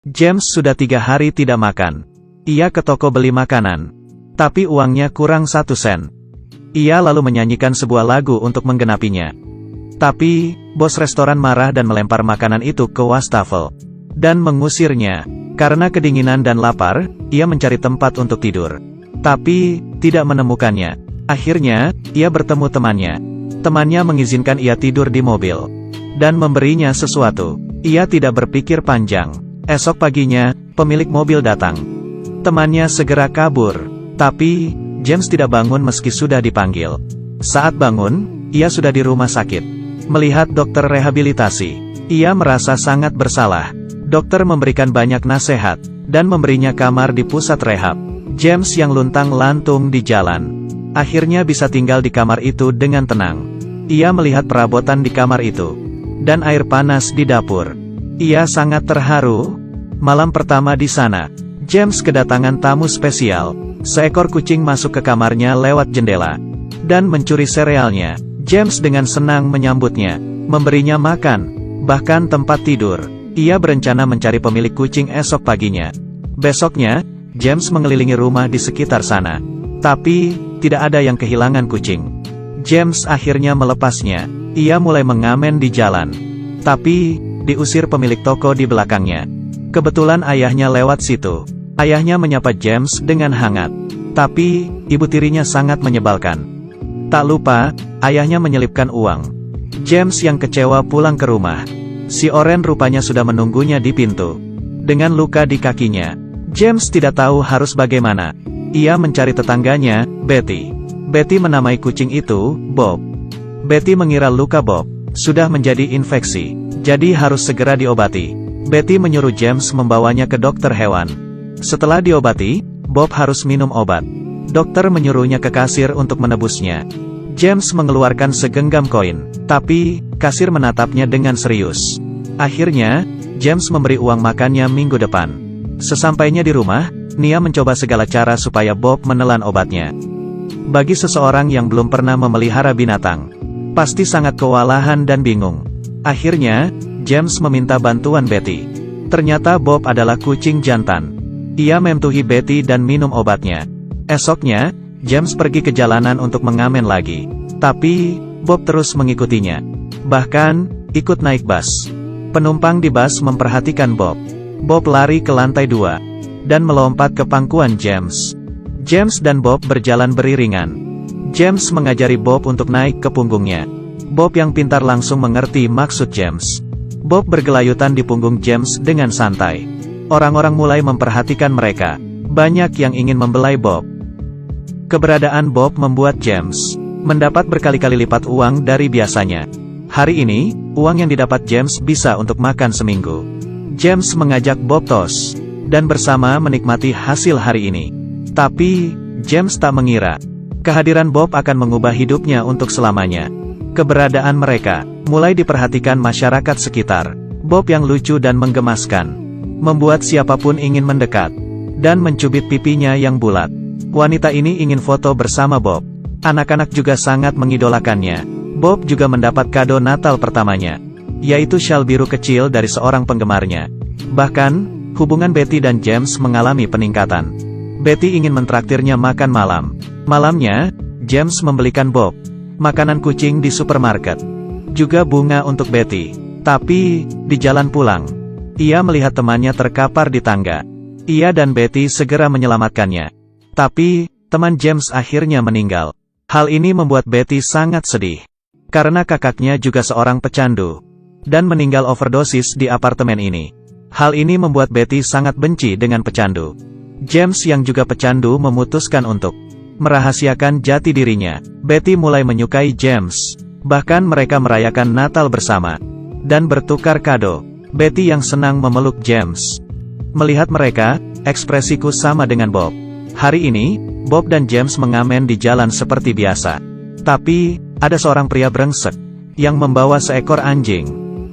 James sudah 3 hari tidak makan. Ia ke toko beli makanan. Tapi uangnya kurang 1 sen. Ia lalu menyanyikan sebuah lagu untuk menggenapinya. Tapi, bos restoran marah dan melempar makanan itu ke wastafel. Dan mengusirnya. Karena kedinginan dan lapar, ia mencari tempat untuk tidur. Tapi, tidak menemukannya. Akhirnya, ia bertemu temannya. Temannya mengizinkan ia tidur di mobil. Dan memberinya sesuatu. Ia tidak berpikir panjang. Esok paginya, pemilik mobil datang. Temannya segera kabur. Tapi, James tidak bangun meski sudah dipanggil. Saat bangun, ia sudah di rumah sakit. Melihat dokter rehabilitasi, ia merasa sangat bersalah. Dokter memberikan banyak nasihat, dan memberinya kamar di pusat rehab. James yang luntang-lantung di jalan, akhirnya bisa tinggal di kamar itu dengan tenang. Ia melihat perabotan di kamar itu, dan air panas di dapur. Ia sangat terharu. Malam pertama di sana, James kedatangan tamu spesial. Seekor kucing masuk ke kamarnya lewat jendela, dan mencuri serealnya. James dengan senang menyambutnya, memberinya makan, bahkan tempat tidur. Ia berencana mencari pemilik kucing esok paginya. Besoknya, James mengelilingi rumah di sekitar sana. Tapi, tidak ada yang kehilangan kucing. James akhirnya melepasnya. Ia mulai mengamen di jalan. Tapi, diusir pemilik toko di belakangnya. Kebetulan ayahnya lewat situ. Ayahnya menyapa James dengan hangat. Tapi, ibu tirinya sangat menyebalkan. Tak lupa, ayahnya menyelipkan uang. James yang kecewa pulang ke rumah. Si Oren rupanya sudah menunggunya di pintu. Dengan luka di kakinya, James tidak tahu harus bagaimana. Ia mencari tetangganya, Betty. Betty menamai kucing itu, Bob. Betty mengira luka Bob sudah menjadi infeksi, jadi harus segera diobati. Betty menyuruh James membawanya ke dokter hewan. Setelah diobati, Bob harus minum obat. Dokter menyuruhnya ke kasir untuk menebusnya. James mengeluarkan segenggam koin, tapi kasir menatapnya dengan serius. Akhirnya, James memberi uang makannya minggu depan. Sesampainya di rumah, Nia mencoba segala cara supaya Bob menelan obatnya. Bagi seseorang yang belum pernah memelihara binatang, pasti sangat kewalahan dan bingung. Akhirnya, James meminta bantuan Betty. Ternyata Bob adalah kucing jantan. Ia memtuhi Betty dan minum obatnya. Esoknya, James pergi ke jalanan untuk mengamen lagi. Tapi, Bob terus mengikutinya. Bahkan, ikut naik bus. Penumpang di bus memperhatikan Bob. Bob lari ke lantai 2. Dan melompat ke pangkuan James. James dan Bob berjalan beriringan. James mengajari Bob untuk naik ke punggungnya. Bob yang pintar langsung mengerti maksud James. Bob bergelayutan di punggung James dengan santai. Orang-orang mulai memperhatikan mereka. Banyak yang ingin membelai Bob. Keberadaan Bob membuat James mendapat berkali-kali lipat uang dari biasanya. Hari ini, uang yang didapat James bisa untuk makan seminggu. James mengajak Bob tos, dan bersama menikmati hasil hari ini. Tapi, James tak mengira, kehadiran Bob akan mengubah hidupnya untuk selamanya. Keberadaan mereka mulai diperhatikan masyarakat sekitar. Bob yang lucu dan menggemaskan, membuat siapapun ingin mendekat, dan mencubit pipinya yang bulat. Wanita ini ingin foto bersama Bob. Anak-anak juga sangat mengidolakannya. Bob juga mendapat kado Natal pertamanya, yaitu syal biru kecil dari seorang penggemarnya. Bahkan, hubungan Betty dan James mengalami peningkatan. Betty ingin mentraktirnya makan malam. Malamnya, James membelikan Bob makanan kucing di supermarket. Juga bunga untuk Betty. Tapi, di jalan pulang, ia melihat temannya terkapar di tangga. Ia dan Betty segera menyelamatkannya. Tapi, teman James akhirnya meninggal. Hal ini membuat Betty sangat sedih. Karena kakaknya juga seorang pecandu, dan meninggal overdosis di apartemen ini. Hal ini membuat Betty sangat benci dengan pecandu. James yang juga pecandu memutuskan untuk merahasiakan jati dirinya. Betty mulai menyukai James. Bahkan mereka merayakan Natal bersama, dan bertukar kado. Betty yang senang memeluk James. Melihat mereka, ekspresiku sama dengan Bob. Hari ini, Bob dan James mengamen di jalan seperti biasa. Tapi, ada seorang pria brengsek, yang membawa seekor anjing,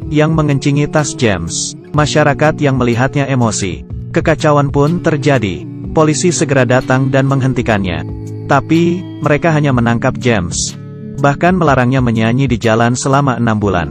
yang mengencingi tas James. Masyarakat yang melihatnya emosi. Kekacauan pun terjadi. Polisi segera datang dan menghentikannya. Tapi, mereka hanya menangkap James. Bahkan melarangnya menyanyi di jalan selama 6 bulan.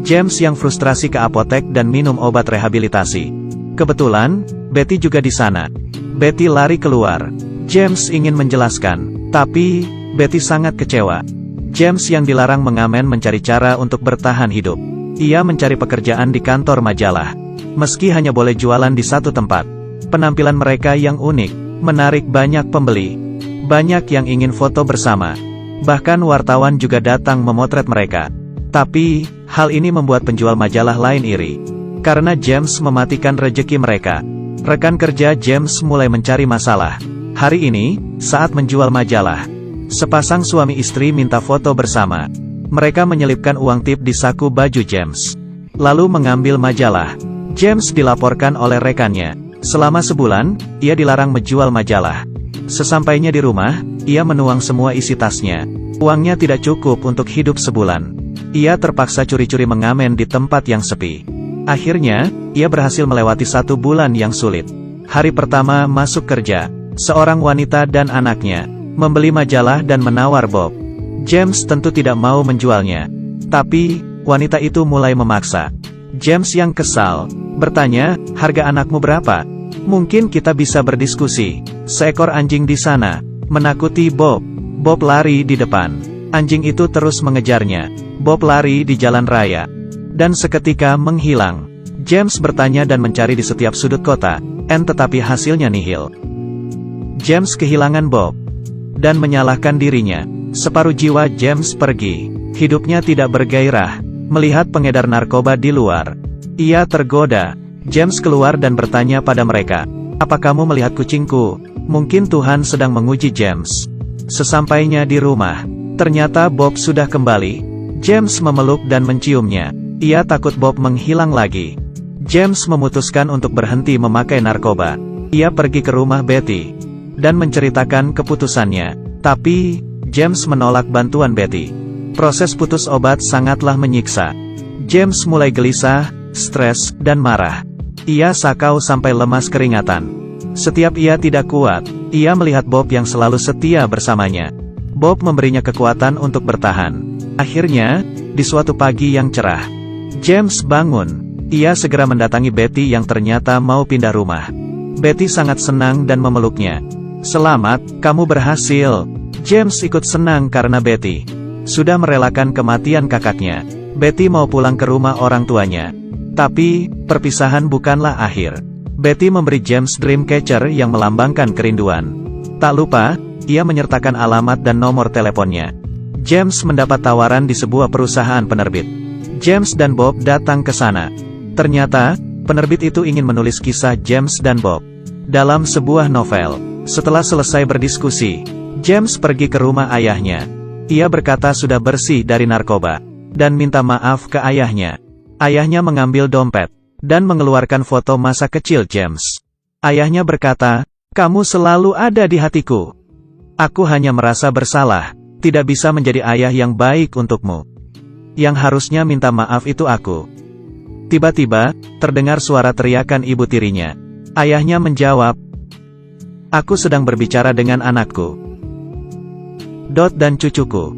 James yang frustrasi ke apotek dan minum obat rehabilitasi. Kebetulan, Betty juga di sana. Betty lari keluar. James ingin menjelaskan, tapi Betty sangat kecewa. James yang dilarang mengamen mencari cara untuk bertahan hidup. Ia mencari pekerjaan di kantor majalah. Meski hanya boleh jualan di satu tempat, penampilan mereka yang unik, menarik banyak pembeli. Banyak yang ingin foto bersama. Bahkan wartawan juga datang memotret mereka. Tapi, hal ini membuat penjual majalah lain iri. Karena James mematikan rejeki mereka. Rekan kerja James mulai mencari masalah. Hari ini, saat menjual majalah, sepasang suami istri minta foto bersama. Mereka menyelipkan uang tip di saku baju James, lalu mengambil majalah. James dilaporkan oleh rekannya. Selama sebulan, ia dilarang menjual majalah. Sesampainya di rumah, ia menuang semua isi tasnya. Uangnya tidak cukup untuk hidup sebulan. Ia terpaksa curi-curi mengamen di tempat yang sepi. Akhirnya, ia berhasil melewati 1 bulan yang sulit. Hari pertama masuk kerja, seorang wanita dan anaknya membeli majalah dan menawar Bob. James tentu tidak mau menjualnya. Tapi, wanita itu mulai memaksa. James yang kesal, bertanya, "Harga anakmu berapa? Mungkin kita bisa berdiskusi." Seekor anjing di sana menakuti Bob. Bob lari di depan. Anjing itu terus mengejarnya. Bob lari di jalan raya dan seketika menghilang. James bertanya dan mencari di setiap sudut kota, tetapi hasilnya nihil. James kehilangan Bob dan menyalahkan dirinya. Separuh jiwa James pergi. Hidupnya tidak bergairah melihat pengedar narkoba di luar. Ia tergoda. James keluar dan bertanya pada mereka, "Apa kamu melihat kucingku?" Mungkin Tuhan sedang menguji James. Sesampainya di rumah, ternyata Bob sudah kembali. James memeluk dan menciumnya. Ia takut Bob menghilang lagi. James memutuskan untuk berhenti memakai narkoba. Ia pergi ke rumah Betty dan menceritakan keputusannya. Tapi, James menolak bantuan Betty. Proses putus obat sangatlah menyiksa. James mulai gelisah, stres, dan marah. Ia sakau sampai lemas keringatan. Setiap ia tidak kuat, ia melihat Bob yang selalu setia bersamanya. Bob memberinya kekuatan untuk bertahan. Akhirnya, di suatu pagi yang cerah, James bangun. Ia segera mendatangi Betty yang ternyata mau pindah rumah. Betty sangat senang dan memeluknya. "Selamat, kamu berhasil." James ikut senang karena Betty sudah merelakan kematian kakaknya. Betty mau pulang ke rumah orang tuanya. Tapi, perpisahan bukanlah akhir. Betty memberi James Dreamcatcher yang melambangkan kerinduan. Tak lupa, ia menyertakan alamat dan nomor teleponnya. James mendapat tawaran di sebuah perusahaan penerbit. James dan Bob datang ke sana. Ternyata, penerbit itu ingin menulis kisah James dan Bob dalam sebuah novel. Setelah selesai berdiskusi, James pergi ke rumah ayahnya. Ia berkata sudah bersih dari narkoba dan minta maaf ke ayahnya. Ayahnya mengambil dompet dan mengeluarkan foto masa kecil James. Ayahnya berkata, "Kamu selalu ada di hatiku. Aku hanya merasa bersalah, tidak bisa menjadi ayah yang baik untukmu. Yang harusnya minta maaf itu aku." Tiba-tiba, terdengar suara teriakan ibu tirinya. Ayahnya menjawab, "Aku sedang berbicara dengan anakku, Dot dan cucuku."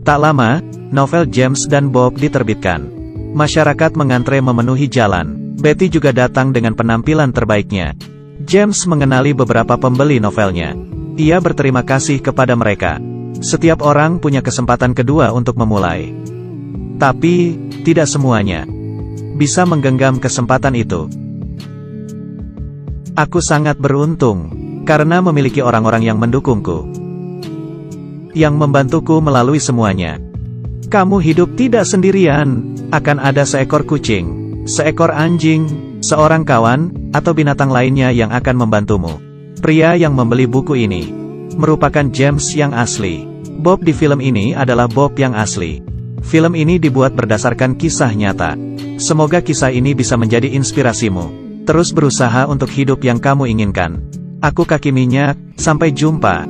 Tak lama, novel James dan Bob diterbitkan. Masyarakat mengantre memenuhi jalan. Betty juga datang dengan penampilan terbaiknya. James mengenali beberapa pembeli novelnya. Ia berterima kasih kepada mereka. Setiap orang punya kesempatan kedua untuk memulai. Tapi, tidak semuanya bisa menggenggam kesempatan itu. Aku sangat beruntung, karena memiliki orang-orang yang mendukungku, yang membantuku melalui semuanya. Kamu hidup tidak sendirian, akan ada seekor kucing, seekor anjing, seorang kawan, atau binatang lainnya yang akan membantumu. Pria yang membeli buku ini merupakan James yang asli. Bob di film ini adalah Bob yang asli. Film ini dibuat berdasarkan kisah nyata. Semoga kisah ini bisa menjadi inspirasimu. Terus berusaha untuk hidup yang kamu inginkan. Aku Kaki Minyak, sampai jumpa.